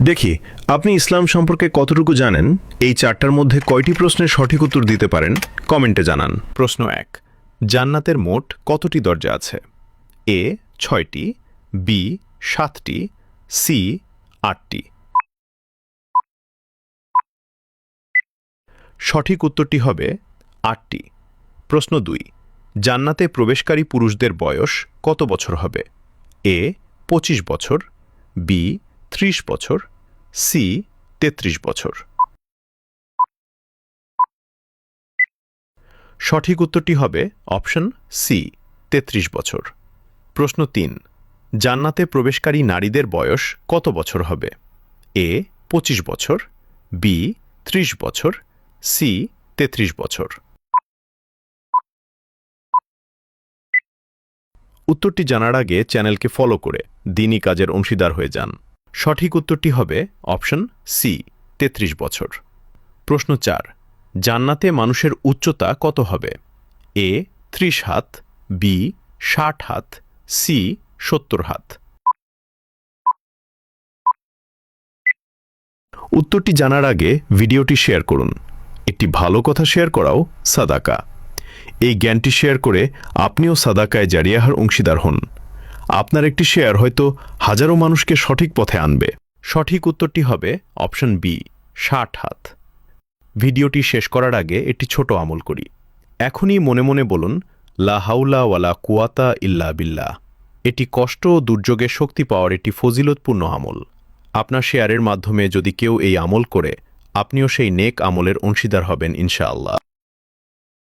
দেখি আপনি ইসলাম সম্পর্কে কতটুকু জানেন। এই চারটার মধ্যে কয়টি প্রশ্নের সঠিক উত্তর দিতে পারেন কমেন্টে জানান। প্রশ্ন ১। জান্নাতের মোট কতটি দরজা আছে? এ ৬টি, বি ৭টি, সি ৮টি। সঠিক উত্তরটি হবে ৮টি। প্রশ্ন ২। জান্নাতে প্রবেশকারী পুরুষদের বয়স কত বছর হবে? এ ২৫ বছর, বি ৩০ বছর, সি ৩৩ বছর। সঠিক উত্তরটি হবে অপশন সি ৩৩ বছর। প্রশ্ন ৩। জান্নাতে প্রবেশকারী নারীদের বয়স কত বছর হবে? এ ২৫ বছর, বি ৩০ বছর, সি ৩৩ বছর। উত্তরটি জানার আগে চ্যানেলকে ফলো করে দিনই কাজের অংশীদার হয়ে যান। সঠিক উত্তরটি হবে অপশন সি ৩৩ বছর। প্রশ্ন ৪। জান্নাতে মানুষের উচ্চতা কত হবে? এ ৩০ হাত, বি ৬০ হাত, সি ৭০ হাত। উত্তরটি জানার আগে ভিডিওটি শেয়ার করুন। একটি ভালো কথা শেয়ার করাও সাদাকা। এই জ্ঞানটি শেয়ার করে আপনিও সাদাকায় জারিয়াহার অংশীদার হন। আপনার একটি শেয়ার হয়তো হাজারো মানুষকে সঠিক পথে আনবে। সঠিক উত্তরটি হবে অপশন বি ৬০ হাত। ভিডিওটি শেষ করার আগে একটি ছোট আমল করি। এখনই মনে মনে বলুন, লা হাউলা ওয়ালা কুয়াতা ইল্লা বিল্লাহ। এটি কষ্ট ও দুর্যোগে শক্তি পাওয়ার একটি ফজিলতপূর্ণ আমল। আপনার শেয়ারের মাধ্যমে যদি কেউ এই আমল করে, আপনিও সেই নেক আমলের অংশীদার হবেন ইনশাআল্লাহ।